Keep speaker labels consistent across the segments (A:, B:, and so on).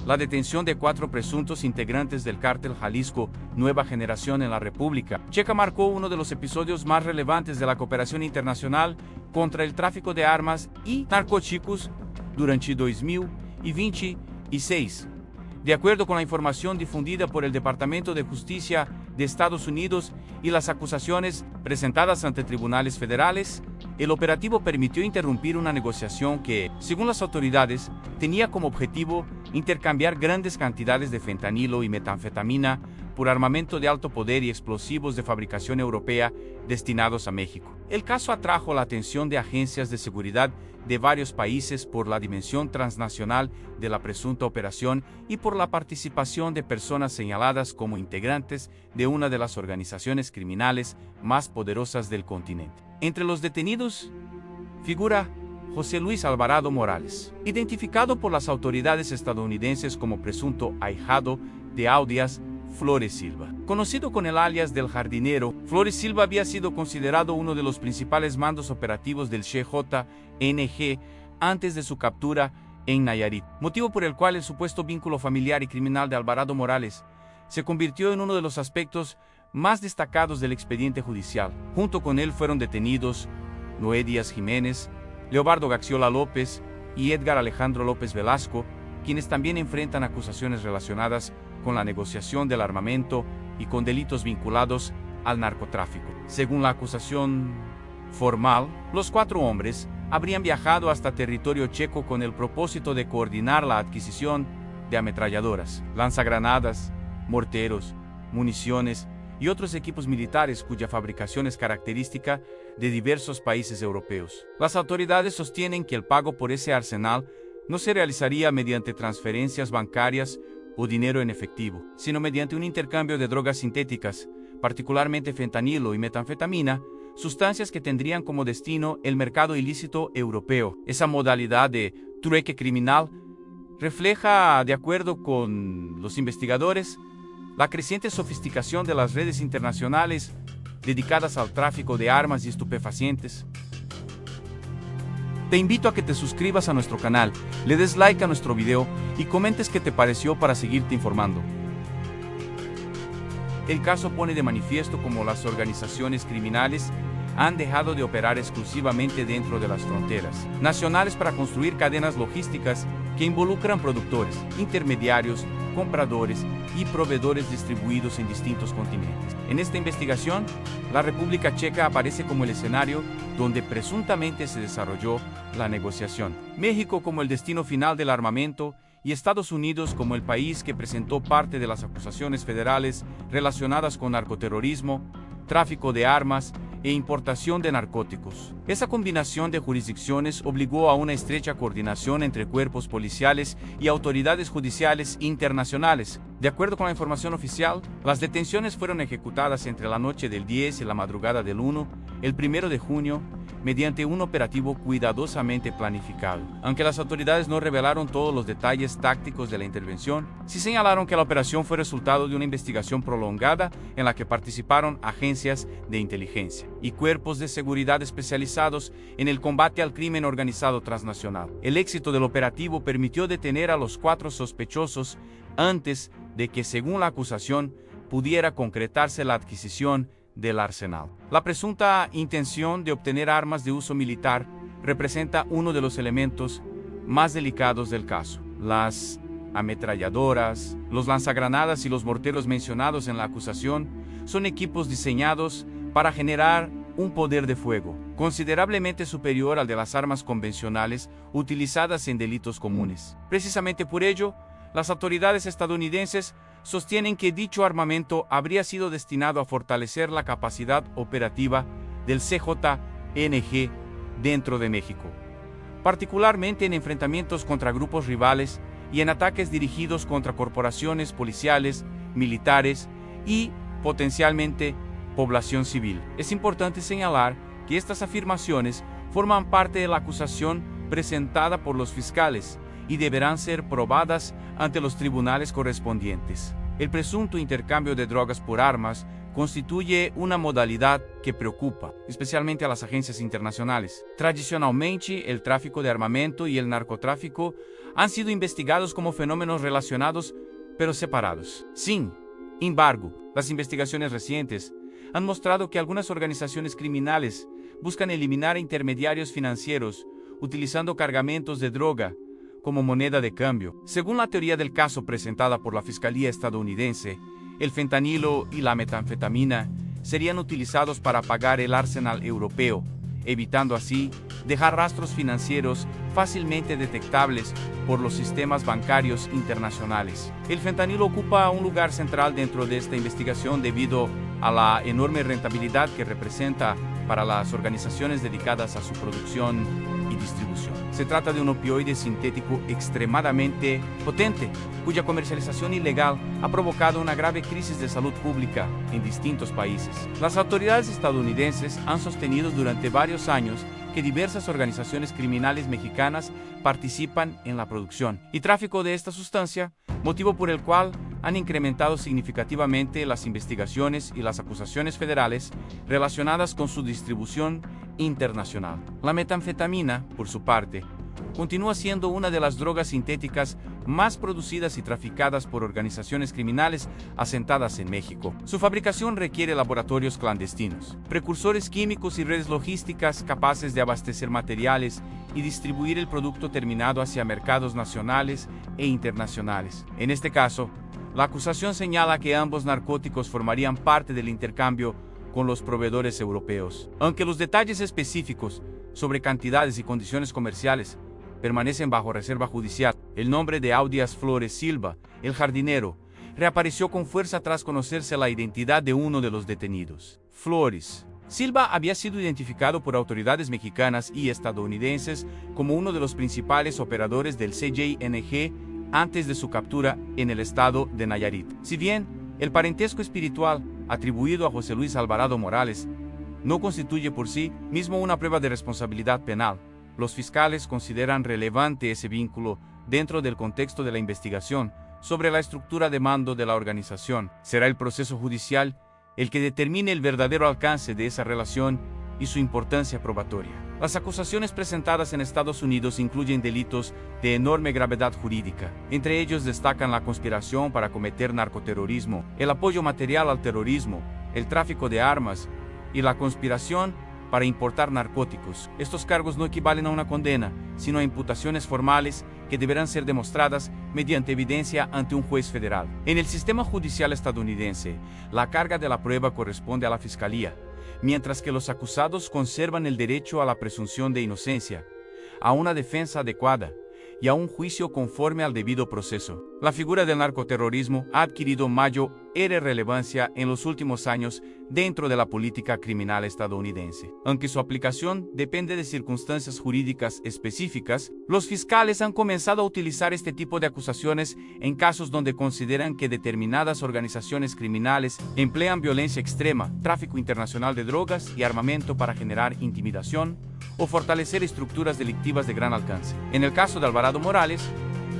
A: la detención de 4 presuntos integrantes del cártel Jalisco Nueva Generación en la República Checa marcó uno de los episodios más relevantes de la cooperación internacional contra el tráfico de armas y narcóticos durante 2026. De acuerdo con la información difundida por el Departamento de Justicia de Estados Unidos y las acusaciones presentadas ante tribunales federales, el operativo permitió interrumpir una negociación que, según las autoridades, tenía como objetivo intercambiar grandes cantidades de fentanilo y metanfetamina por armamento de alto poder y explosivos de fabricación europea destinados a México. El caso atrajo la atención de agencias de seguridad de varios países por la dimensión transnacional de la presunta operación y por la participación de personas señaladas como integrantes de una de las organizaciones criminales más poderosas del continente. Entre los detenidos figura José Luis Alvarado Morales, identificado por las autoridades estadounidenses como presunto ahijado de Audias Flores Silva. Conocido con el alias del Jardinero, Flores Silva había sido considerado uno de los principales mandos operativos del CJNG antes de su captura en Nayarit, motivo por el cual el supuesto vínculo familiar y criminal de Alvarado Morales se convirtió en uno de los aspectos más destacados del expediente judicial. Junto con él fueron detenidos Noé Díaz Jiménez, Leobardo Gaxiola López y Edgar Alejandro López Velasco, quienes también enfrentan acusaciones relacionadas con la negociación del armamento y con delitos vinculados al narcotráfico. Según la acusación formal, los 4 hombres habrían viajado hasta territorio checo con el propósito de coordinar la adquisición de ametralladoras, lanzagranadas, morteros, municiones y otros equipos militares cuya fabricación es característica de diversos países europeos. Las autoridades sostienen que el pago por ese arsenal no se realizaría mediante transferencias bancarias o dinero en efectivo, sino mediante un intercambio de drogas sintéticas, particularmente fentanilo y metanfetamina, sustancias que tendrían como destino el mercado ilícito europeo. Esa modalidad de trueque criminal refleja, de acuerdo con los investigadores, la creciente sofisticación de las redes internacionales dedicadas al tráfico de armas y estupefacientes. Te invito a que te suscribas a nuestro canal, le des like a nuestro video y comentes qué te pareció para seguirte informando. El caso pone de manifiesto cómo las organizaciones criminales han dejado de operar exclusivamente dentro de las fronteras nacionales para construir cadenas logísticas que involucran productores, intermediarios, compradores y proveedores distribuidos en distintos continentes. En esta investigación, la República Checa aparece como el escenario donde presuntamente se desarrolló la negociación. México como el destino final del armamento y Estados Unidos como el país que presentó parte de las acusaciones federales relacionadas con narcoterrorismo, tráfico de armas e importación de narcóticos. Esa combinación de jurisdicciones obligó a una estrecha coordinación entre cuerpos policiales y autoridades judiciales internacionales. De acuerdo con la información oficial, las detenciones fueron ejecutadas entre la noche del 10 y la madrugada del 1, el 1 de junio, mediante un operativo cuidadosamente planificado. Aunque las autoridades no revelaron todos los detalles tácticos de la intervención, sí señalaron que la operación fue resultado de una investigación prolongada en la que participaron agencias de inteligencia y cuerpos de seguridad especializados en el combate al crimen organizado transnacional. El éxito del operativo permitió detener a los 4 sospechosos antes de que, según la acusación, pudiera concretarse la adquisición del arsenal. La presunta intención de obtener armas de uso militar representa uno de los elementos más delicados del caso. Las ametralladoras, los lanzagranadas y los morteros mencionados en la acusación son equipos diseñados para generar un poder de fuego considerablemente superior al de las armas convencionales utilizadas en delitos comunes. Precisamente por ello, las autoridades estadounidenses sostienen que dicho armamento habría sido destinado a fortalecer la capacidad operativa del CJNG dentro de México, particularmente en enfrentamientos contra grupos rivales y en ataques dirigidos contra corporaciones policiales, militares y, potencialmente, población civil. Es importante señalar que estas afirmaciones forman parte de la acusación presentada por los fiscales y deberán ser probadas ante los tribunales correspondientes. El presunto intercambio de drogas por armas constituye una modalidad que preocupa, especialmente a las agencias internacionales. Tradicionalmente, el tráfico de armamento y el narcotráfico han sido investigados como fenómenos relacionados, pero separados. Sin embargo, las investigaciones recientes han mostrado que algunas organizaciones criminales buscan eliminar intermediarios financieros utilizando cargamentos de droga como moneda de cambio. Según la teoría del caso presentada por la Fiscalía estadounidense, el fentanilo y la metanfetamina serían utilizados para pagar el arsenal europeo, evitando así dejar rastros financieros fácilmente detectables por los sistemas bancarios internacionales. El fentanilo ocupa un lugar central dentro de esta investigación debido a la enorme rentabilidad que representa para las organizaciones dedicadas a su producción y distribución. Se trata de un opioide sintético extremadamente potente, cuya comercialización ilegal ha provocado una grave crisis de salud pública en distintos países. Las autoridades estadounidenses han sostenido durante varios años que diversas organizaciones criminales mexicanas participan en la producción y tráfico de esta sustancia, motivo por el cual han incrementado significativamente las investigaciones y las acusaciones federales relacionadas con su distribución internacional. La metanfetamina, por su parte, continúa siendo una de las drogas sintéticas más producidas y traficadas por organizaciones criminales asentadas en México. Su fabricación requiere laboratorios clandestinos, precursores químicos y redes logísticas capaces de abastecer materiales y distribuir el producto terminado hacia mercados nacionales e internacionales. En este caso, la acusación señala que ambos narcóticos formarían parte del intercambio con los proveedores europeos. Aunque los detalles específicos sobre cantidades y condiciones comerciales permanecen bajo reserva judicial, el nombre de Audias Flores Silva, el jardinero, reapareció con fuerza tras conocerse la identidad de uno de los detenidos. Flores Silva había sido identificado por autoridades mexicanas y estadounidenses como uno de los principales operadores del CJNG antes de su captura en el estado de Nayarit. Si bien el parentesco espiritual atribuido a José Luis Alvarado Morales no constituye por sí mismo una prueba de responsabilidad penal, los fiscales consideran relevante ese vínculo dentro del contexto de la investigación sobre la estructura de mando de la organización. Será el proceso judicial el que determine el verdadero alcance de esa relación y su importancia probatoria. Las acusaciones presentadas en Estados Unidos incluyen delitos de enorme gravedad jurídica. Entre ellos destacan la conspiración para cometer narcoterrorismo, el apoyo material al terrorismo, el tráfico de armas y la conspiración para importar narcóticos. Estos cargos no equivalen a una condena, sino a imputaciones formales que deberán ser demostradas mediante evidencia ante un juez federal. En el sistema judicial estadounidense, la carga de la prueba corresponde a la Fiscalía, mientras que los acusados conservan el derecho a la presunción de inocencia, a una defensa adecuada y a un juicio conforme al debido proceso. La figura del narcoterrorismo ha adquirido mayor relevancia en los últimos años dentro de la política criminal estadounidense. Aunque su aplicación depende de circunstancias jurídicas específicas, los fiscales han comenzado a utilizar este tipo de acusaciones en casos donde consideran que determinadas organizaciones criminales emplean violencia extrema, tráfico internacional de drogas y armamento para generar intimidación o fortalecer estructuras delictivas de gran alcance. En el caso de Alvarado Morales,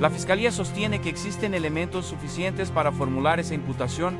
A: la Fiscalía sostiene que existen elementos suficientes para formular esa imputación,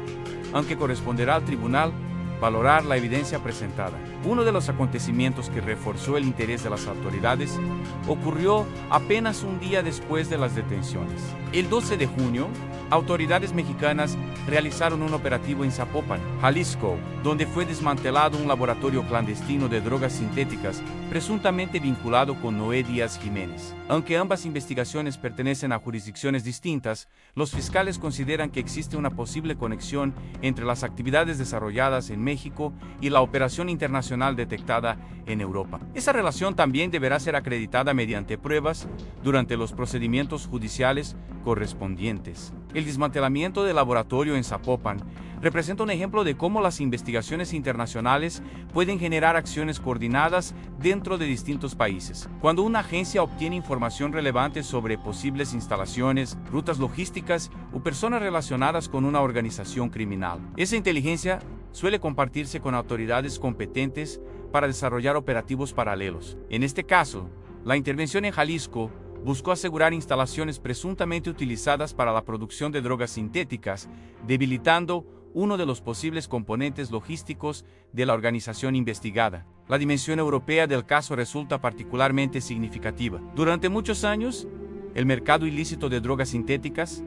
A: aunque corresponderá al tribunal valorar la evidencia presentada. Uno de los acontecimientos que reforzó el interés de las autoridades ocurrió apenas un día después de las detenciones. El 12 de junio, autoridades mexicanas realizaron un operativo en Zapopan, Jalisco, donde fue desmantelado un laboratorio clandestino de drogas sintéticas presuntamente vinculado con Noé Díaz Jiménez. Aunque ambas investigaciones pertenecen a jurisdicciones distintas, los fiscales consideran que existe una posible conexión entre las actividades desarrolladas en México y la operación internacional detectada en Europa. Esa relación también deberá ser acreditada mediante pruebas durante los procedimientos judiciales correspondientes. El desmantelamiento del laboratorio en Zapopan representa un ejemplo de cómo las investigaciones internacionales pueden generar acciones coordinadas dentro de distintos países. Cuando una agencia obtiene información relevante sobre posibles instalaciones, rutas logísticas o personas relacionadas con una organización criminal, esa inteligencia suele compartirse con autoridades competentes para desarrollar operativos paralelos. En este caso, la intervención en Jalisco buscó asegurar instalaciones presuntamente utilizadas para la producción de drogas sintéticas, debilitando uno de los posibles componentes logísticos de la organización investigada. La dimensión europea del caso resulta particularmente significativa. Durante muchos años, el mercado ilícito de drogas sintéticas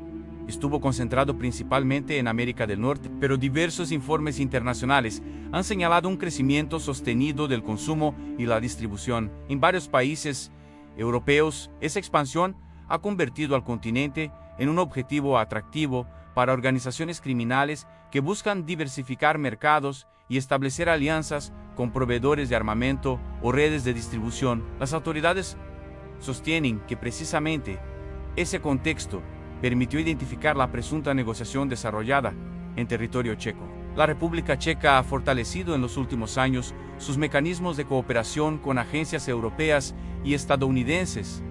A: estuvo concentrado principalmente en América del Norte, pero diversos informes internacionales han señalado un crecimiento sostenido del consumo y la distribución en varios países europeos. Esa expansión ha convertido al continente en un objetivo atractivo para organizaciones criminales que buscan diversificar mercados y establecer alianzas con proveedores de armamento o redes de distribución. Las autoridades sostienen que precisamente ese contexto permitió identificar la presunta negociación desarrollada en territorio checo. La República Checa ha fortalecido en los últimos años sus mecanismos de cooperación con agencias europeas y estadounidenses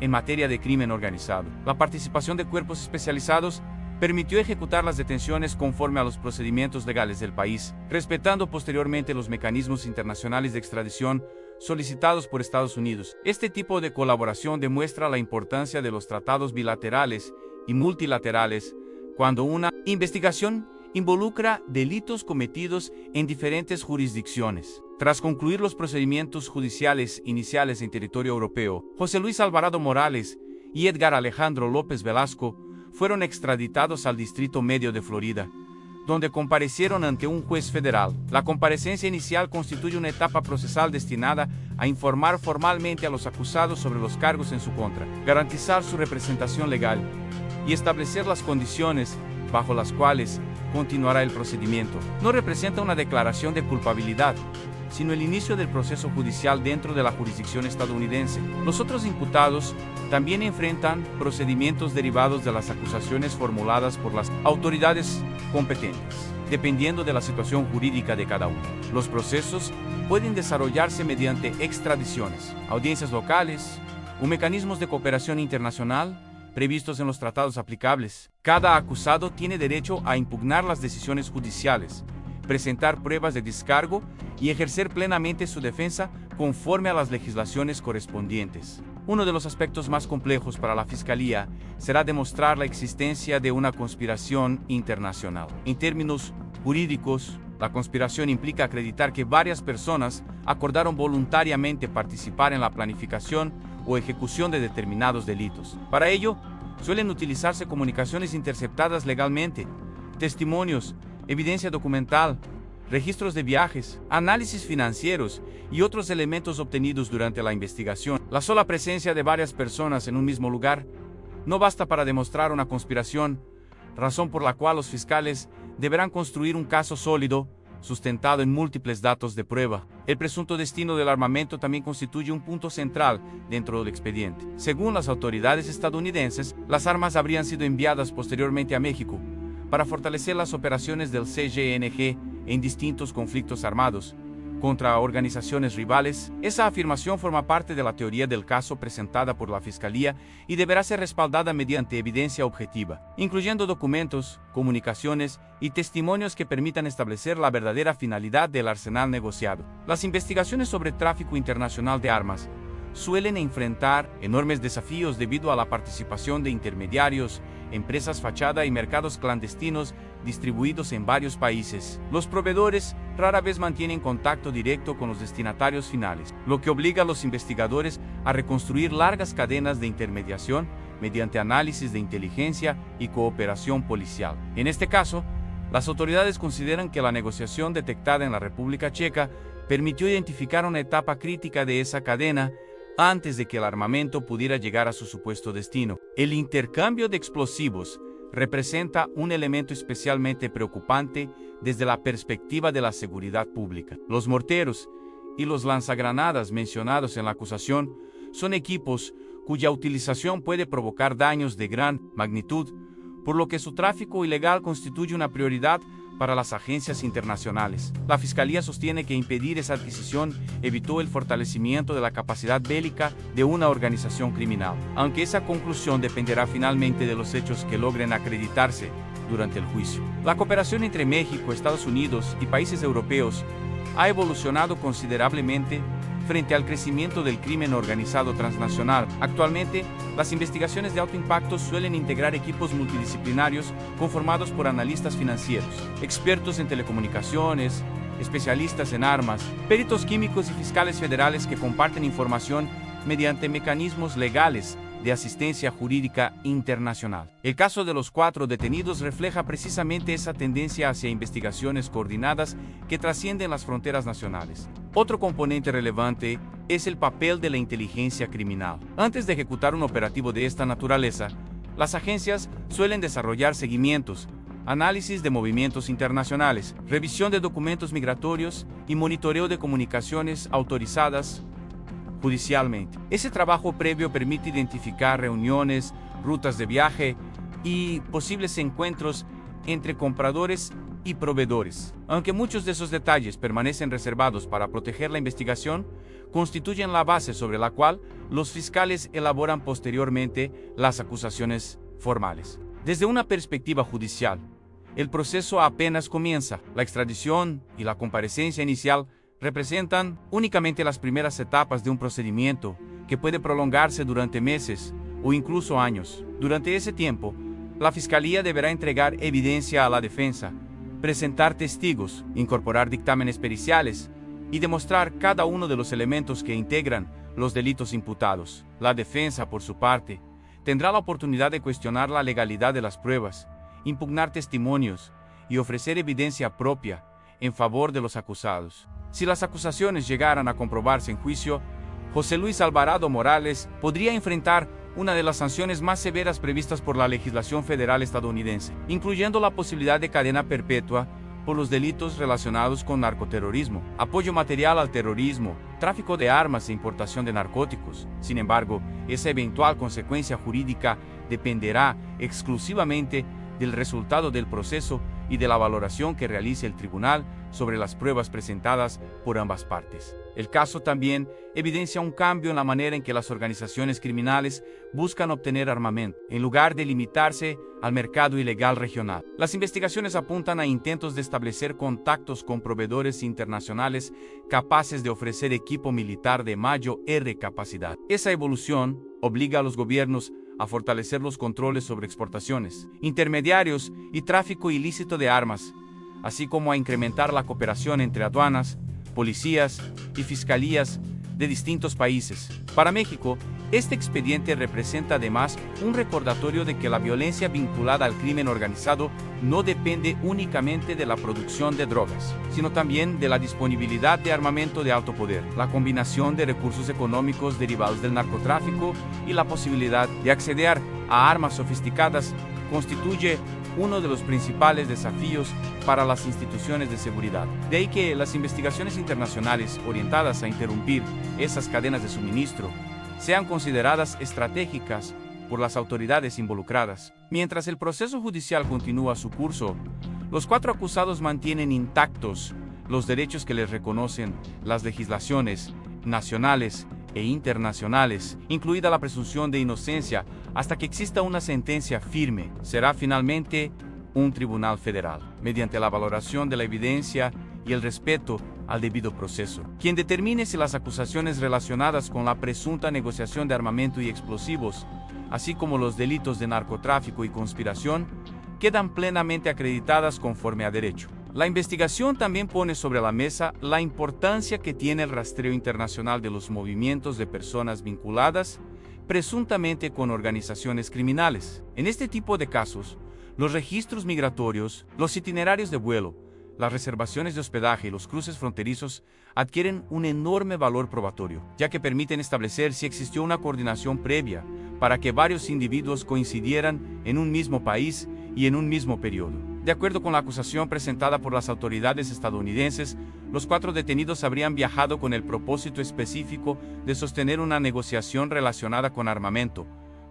A: en materia de crimen organizado. La participación de cuerpos especializados permitió ejecutar las detenciones conforme a los procedimientos legales del país, respetando posteriormente los mecanismos internacionales de extradición solicitados por Estados Unidos. Este tipo de colaboración demuestra la importancia de los tratados bilaterales y multilaterales cuando una investigación involucra delitos cometidos en diferentes jurisdicciones. Tras concluir los procedimientos judiciales iniciales en territorio europeo, José Luis Alvarado Morales y Edgar Alejandro López Velasco fueron extraditados al Distrito Medio de Florida, donde comparecieron ante un juez federal. La comparecencia inicial constituye una etapa procesal destinada a informar formalmente a los acusados sobre los cargos en su contra, garantizar su representación legal y establecer las condiciones bajo las cuales continuará el procedimiento. No representa una declaración de culpabilidad, sino el inicio del proceso judicial dentro de la jurisdicción estadounidense. Los otros imputados también enfrentan procedimientos derivados de las acusaciones formuladas por las autoridades competentes, dependiendo de la situación jurídica de cada uno. Los procesos pueden desarrollarse mediante extradiciones, audiencias locales o mecanismos de cooperación internacional previstos en los tratados aplicables. Cada acusado tiene derecho a impugnar las decisiones judiciales, presentar pruebas de descargo y ejercer plenamente su defensa conforme a las legislaciones correspondientes. Uno de los aspectos más complejos para la Fiscalía será demostrar la existencia de una conspiración internacional. En términos jurídicos, la conspiración implica acreditar que varias personas acordaron voluntariamente participar en la planificación o ejecución de determinados delitos. Para ello, suelen utilizarse comunicaciones interceptadas legalmente, testimonios, evidencia documental, registros de viajes, análisis financieros y otros elementos obtenidos durante la investigación. La sola presencia de varias personas en un mismo lugar no basta para demostrar una conspiración, razón por la cual los fiscales deberán construir un caso sólido, sustentado en múltiples datos de prueba. El presunto destino del armamento también constituye un punto central dentro del expediente. Según las autoridades estadounidenses, las armas habrían sido enviadas posteriormente a México para fortalecer las operaciones del CGNG en distintos conflictos armados contra organizaciones rivales. Esa afirmación forma parte de la teoría del caso presentada por la Fiscalía y deberá ser respaldada mediante evidencia objetiva, incluyendo documentos, comunicaciones y testimonios que permitan establecer la verdadera finalidad del arsenal negociado. Las investigaciones sobre tráfico internacional de armas suelen enfrentar enormes desafíos debido a la participación de intermediarios, empresas fachada y mercados clandestinos distribuidos en varios países. Los proveedores rara vez mantienen contacto directo con los destinatarios finales, lo que obliga a los investigadores a reconstruir largas cadenas de intermediación mediante análisis de inteligencia y cooperación policial. En este caso, las autoridades consideran que la negociación detectada en la República Checa permitió identificar una etapa crítica de esa cadena antes de que el armamento pudiera llegar a su supuesto destino. El intercambio de explosivos representa un elemento especialmente preocupante desde la perspectiva de la seguridad pública. Los morteros y los lanzagranadas mencionados en la acusación son equipos cuya utilización puede provocar daños de gran magnitud, por lo que su tráfico ilegal constituye una prioridad para las agencias internacionales. La Fiscalía sostiene que impedir esa adquisición evitó el fortalecimiento de la capacidad bélica de una organización criminal, aunque esa conclusión dependerá finalmente de los hechos que logren acreditarse durante el juicio. La cooperación entre México, Estados Unidos y países europeos ha evolucionado considerablemente frente al crecimiento del crimen organizado transnacional. Actualmente, las investigaciones de alto impacto suelen integrar equipos multidisciplinarios conformados por analistas financieros, expertos en telecomunicaciones, especialistas en armas, peritos químicos y fiscales federales que comparten información mediante mecanismos legales de asistencia jurídica internacional. El caso de los 4 detenidos refleja precisamente esa tendencia hacia investigaciones coordinadas que trascienden las fronteras nacionales. Otro componente relevante es el papel de la inteligencia criminal. Antes de ejecutar un operativo de esta naturaleza, las agencias suelen desarrollar seguimientos, análisis de movimientos internacionales, revisión de documentos migratorios y monitoreo de comunicaciones autorizadas judicialmente. Ese trabajo previo permite identificar reuniones, rutas de viaje y posibles encuentros entre compradores y proveedores. Aunque muchos de esos detalles permanecen reservados para proteger la investigación, constituyen la base sobre la cual los fiscales elaboran posteriormente las acusaciones formales. Desde una perspectiva judicial, el proceso apenas comienza. La extradición y la comparecencia inicial representan únicamente las primeras etapas de un procedimiento que puede prolongarse durante meses o incluso años. Durante ese tiempo, la Fiscalía deberá entregar evidencia a la defensa, presentar testigos, incorporar dictámenes periciales y demostrar cada uno de los elementos que integran los delitos imputados. La defensa, por su parte, tendrá la oportunidad de cuestionar la legalidad de las pruebas, impugnar testimonios y ofrecer evidencia propia en favor de los acusados. Si las acusaciones llegaran a comprobarse en juicio, José Luis Alvarado Morales podría enfrentar una de las sanciones más severas previstas por la legislación federal estadounidense, incluyendo la posibilidad de cadena perpetua por los delitos relacionados con narcoterrorismo, apoyo material al terrorismo, tráfico de armas e importación de narcóticos. Sin embargo, esa eventual consecuencia jurídica dependerá exclusivamente del resultado del proceso y de la valoración que realice el tribunal sobre las pruebas presentadas por ambas partes. El caso también evidencia un cambio en la manera en que las organizaciones criminales buscan obtener armamento, en lugar de limitarse al mercado ilegal regional. Las investigaciones apuntan a intentos de establecer contactos con proveedores internacionales capaces de ofrecer equipo militar de mayor capacidad. Esa evolución obliga a los gobiernos a fortalecer los controles sobre exportaciones, intermediarios y tráfico ilícito de armas, así como a incrementar la cooperación entre aduanas, policías y fiscalías de distintos países. Para México, este expediente representa además un recordatorio de que la violencia vinculada al crimen organizado no depende únicamente de la producción de drogas, sino también de la disponibilidad de armamento de alto poder, la combinación de recursos económicos derivados del narcotráfico y la posibilidad de acceder a armas sofisticadas constituye uno de los principales desafíos para las instituciones de seguridad. De ahí que las investigaciones internacionales orientadas a interrumpir esas cadenas de suministro sean consideradas estratégicas por las autoridades involucradas. Mientras el proceso judicial continúa su curso, los 4 acusados mantienen intactos los derechos que les reconocen las legislaciones nacionales e internacionales, incluida la presunción de inocencia, hasta que exista una sentencia firme. Será finalmente un tribunal federal, mediante la valoración de la evidencia y el respeto al debido proceso, quien determine si las acusaciones relacionadas con la presunta negociación de armamento y explosivos, así como los delitos de narcotráfico y conspiración, quedan plenamente acreditadas conforme a derecho. La investigación también pone sobre la mesa la importancia que tiene el rastreo internacional de los movimientos de personas vinculadas presuntamente con organizaciones criminales. En este tipo de casos, los registros migratorios, los itinerarios de vuelo, las reservaciones de hospedaje y los cruces fronterizos adquieren un enorme valor probatorio, ya que permiten establecer si existió una coordinación previa para que varios individuos coincidieran en un mismo país y en un mismo periodo. De acuerdo con la acusación presentada por las autoridades estadounidenses, los 4 detenidos habrían viajado con el propósito específico de sostener una negociación relacionada con armamento,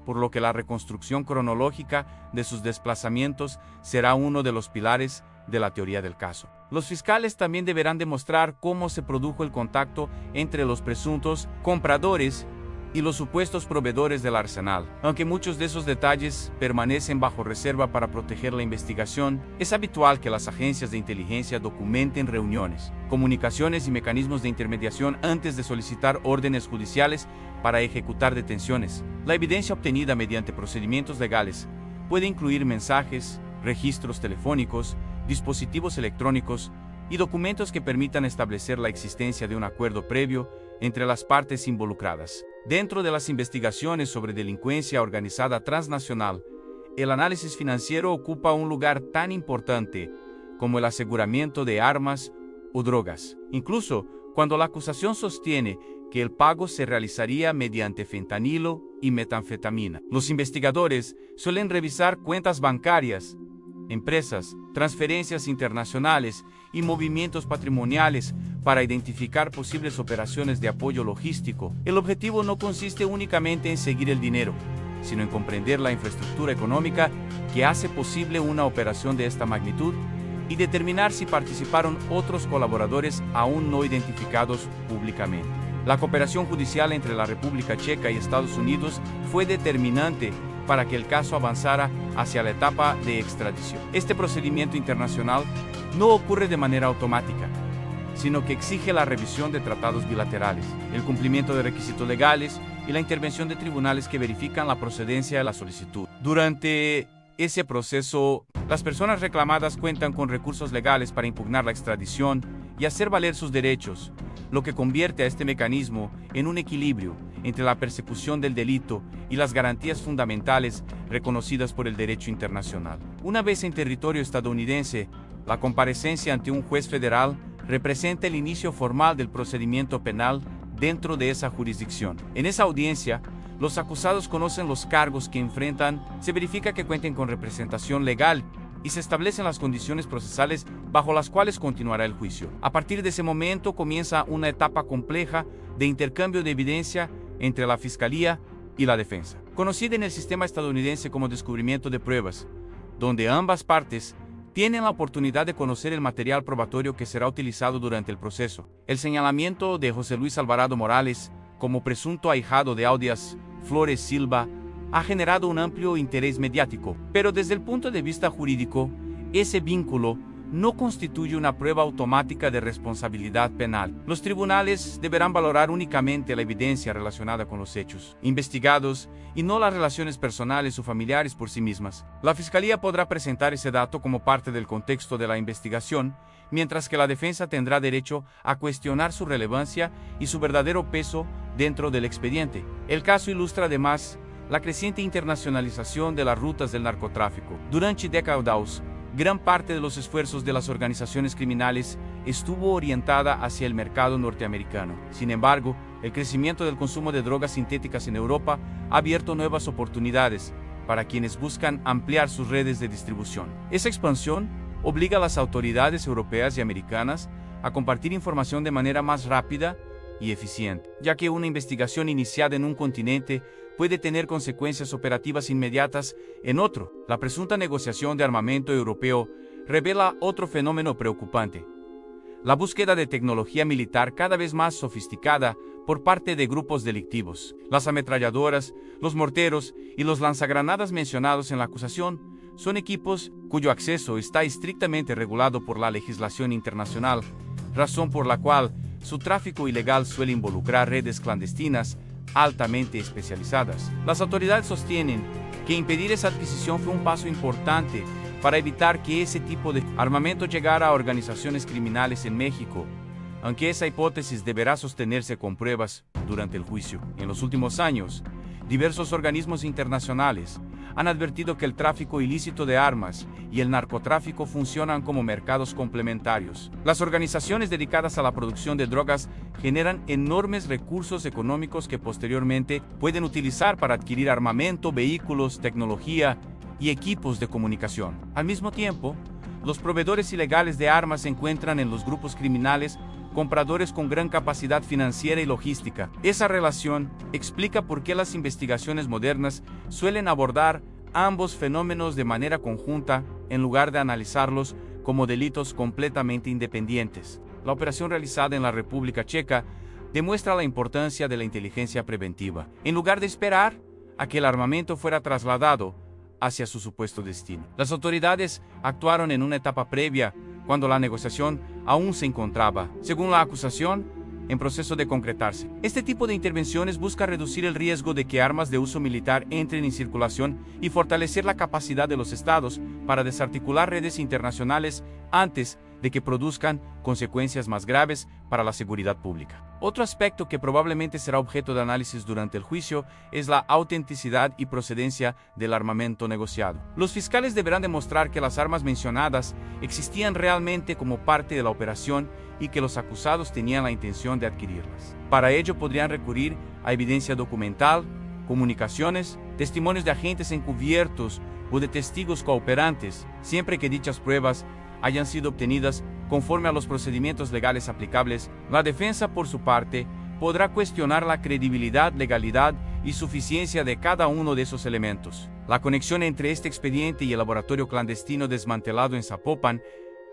A: por lo que la reconstrucción cronológica de sus desplazamientos será uno de los pilares de la teoría del caso. Los fiscales también deberán demostrar cómo se produjo el contacto entre los presuntos compradores y los supuestos proveedores del arsenal. Aunque muchos de esos detalles permanecen bajo reserva para proteger la investigación, es habitual que las agencias de inteligencia documenten reuniones, comunicaciones y mecanismos de intermediación antes de solicitar órdenes judiciales para ejecutar detenciones. La evidencia obtenida mediante procedimientos legales puede incluir mensajes, registros telefónicos, dispositivos electrónicos y documentos que permitan establecer la existencia de un acuerdo previo entre las partes involucradas. Dentro de las investigaciones sobre delincuencia organizada transnacional, el análisis financiero ocupa un lugar tan importante como el aseguramiento de armas o drogas, incluso cuando la acusación sostiene que el pago se realizaría mediante fentanilo y metanfetamina. Los investigadores suelen revisar cuentas bancarias, empresas, transferencias internacionales y movimientos patrimoniales para identificar posibles operaciones de apoyo logístico. El objetivo no consiste únicamente en seguir el dinero, sino en comprender la infraestructura económica que hace posible una operación de esta magnitud y determinar si participaron otros colaboradores aún no identificados públicamente. La cooperación judicial entre la República Checa y Estados Unidos fue determinante para que el caso avanzara hacia la etapa de extradición. Este procedimiento internacional no ocurre de manera automática, sino que exige la revisión de tratados bilaterales, el cumplimiento de requisitos legales y la intervención de tribunales que verifican la procedencia de la solicitud. Durante ese proceso, las personas reclamadas cuentan con recursos legales para impugnar la extradición y hacer valer sus derechos, lo que convierte a este mecanismo en un equilibrio entre la persecución del delito y las garantías fundamentales reconocidas por el derecho internacional. Una vez en territorio estadounidense, la comparecencia ante un juez federal representa el inicio formal del procedimiento penal dentro de esa jurisdicción. En esa audiencia, los acusados conocen los cargos que enfrentan, se verifica que cuenten con representación legal y se establecen las condiciones procesales bajo las cuales continuará el juicio. A partir de ese momento comienza una etapa compleja de intercambio de evidencia entre la Fiscalía y la defensa, conocida en el sistema estadounidense como descubrimiento de pruebas, donde ambas partes tienen la oportunidad de conocer el material probatorio que será utilizado durante el proceso. El señalamiento de José Luis Alvarado Morales como presunto ahijado de Audias Flores Silva ha generado un amplio interés mediático, pero desde el punto de vista jurídico, ese vínculo no constituye una prueba automática de responsabilidad penal. Los tribunales deberán valorar únicamente la evidencia relacionada con los hechos investigados y no las relaciones personales o familiares por sí mismas. La Fiscalía podrá presentar ese dato como parte del contexto de la investigación, mientras que la defensa tendrá derecho a cuestionar su relevancia y su verdadero peso dentro del expediente. El caso ilustra además la creciente internacionalización de las rutas del narcotráfico. Durante décadas, gran parte de los esfuerzos de las organizaciones criminales estuvo orientada hacia el mercado norteamericano. Sin embargo, el crecimiento del consumo de drogas sintéticas en Europa ha abierto nuevas oportunidades para quienes buscan ampliar sus redes de distribución. Esa expansión obliga a las autoridades europeas y americanas a compartir información de manera más rápida y eficiente, ya que una investigación iniciada en un continente puede tener consecuencias operativas inmediatas en otro. La presunta negociación de armamento europeo revela otro fenómeno preocupante: la búsqueda de tecnología militar cada vez más sofisticada por parte de grupos delictivos. Las ametralladoras, los morteros y los lanzagranadas mencionados en la acusación son equipos cuyo acceso está estrictamente regulado por la legislación internacional, razón por la cual su tráfico ilegal suele involucrar redes clandestinas altamente especializadas. Las autoridades sostienen que impedir esa adquisición fue un paso importante para evitar que ese tipo de armamento llegara a organizaciones criminales en México, aunque esa hipótesis deberá sostenerse con pruebas durante el juicio. En los últimos años, diversos organismos internacionales han advertido que el tráfico ilícito de armas y el narcotráfico funcionan como mercados complementarios. Las organizaciones dedicadas a la producción de drogas generan enormes recursos económicos que posteriormente pueden utilizar para adquirir armamento, vehículos, tecnología y equipos de comunicación. Al mismo tiempo, los proveedores ilegales de armas encuentran en los grupos criminales compradores con gran capacidad financiera y logística. Esa relación explica por qué las investigaciones modernas suelen abordar ambos fenómenos de manera conjunta en lugar de analizarlos como delitos completamente independientes. La operación realizada en la República Checa demuestra la importancia de la inteligencia preventiva, en lugar de esperar a que el armamento fuera trasladado hacia su supuesto destino. Las autoridades actuaron en una etapa previa, cuando la negociación aún se encontraba, según la acusación, en proceso de concretarse. Este tipo de intervenciones busca reducir el riesgo de que armas de uso militar entren en circulación y fortalecer la capacidad de los estados para desarticular redes internacionales antes de que produzcan consecuencias más graves para la seguridad pública. Otro aspecto que probablemente será objeto de análisis durante el juicio es la autenticidad y procedencia del armamento negociado. Los fiscales deberán demostrar que las armas mencionadas existían realmente como parte de la operación y que los acusados tenían la intención de adquirirlas. Para ello podrían recurrir a evidencia documental, comunicaciones, testimonios de agentes encubiertos o de testigos cooperantes, siempre que dichas pruebas hayan sido obtenidas conforme a los procedimientos legales aplicables. La defensa, por su parte, podrá cuestionar la credibilidad, legalidad y suficiencia de cada uno de esos elementos. La conexión entre este expediente y el laboratorio clandestino desmantelado en Zapopan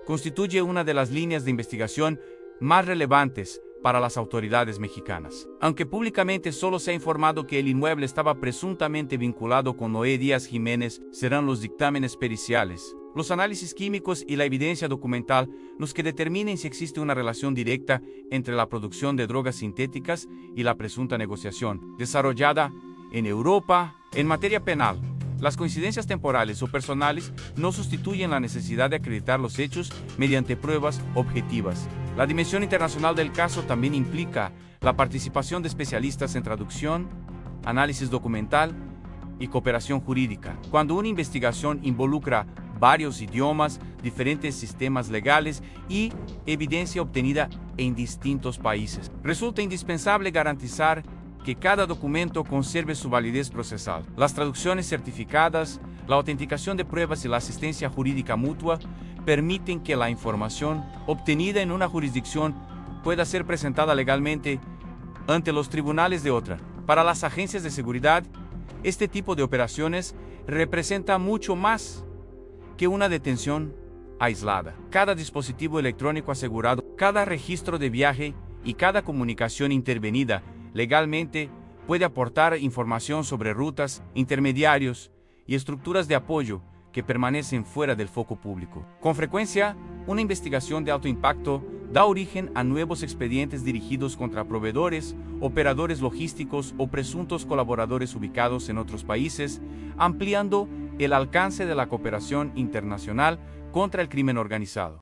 A: constituye una de las líneas de investigación más relevantes para las autoridades mexicanas. Aunque públicamente solo se ha informado que el inmueble estaba presuntamente vinculado con Noé Díaz Jiménez, serán los dictámenes periciales, los análisis químicos y la evidencia documental los que determinen si existe una relación directa entre la producción de drogas sintéticas y la presunta negociación desarrollada en Europa. En materia penal, las coincidencias temporales o personales no sustituyen la necesidad de acreditar los hechos mediante pruebas objetivas. La dimensión internacional del caso también implica la participación de especialistas en traducción, análisis documental y cooperación jurídica. Cuando una investigación involucra varios idiomas, diferentes sistemas legales y evidencia obtenida en distintos países, resulta indispensable garantizar que cada documento conserve su validez procesal. Las traducciones certificadas, la autenticación de pruebas y la asistencia jurídica mutua permiten que la información obtenida en una jurisdicción pueda ser presentada legalmente ante los tribunales de otra. Para las agencias de seguridad, este tipo de operaciones representa mucho más que una detención aislada. Cada dispositivo electrónico asegurado, cada registro de viaje y cada comunicación intervenida legalmente puede aportar información sobre rutas, intermediarios y estructuras de apoyo que permanecen fuera del foco público. Con frecuencia, una investigación de alto impacto da origen a nuevos expedientes dirigidos contra proveedores, operadores logísticos o presuntos colaboradores ubicados en otros países, ampliando el alcance de la cooperación internacional contra el crimen organizado.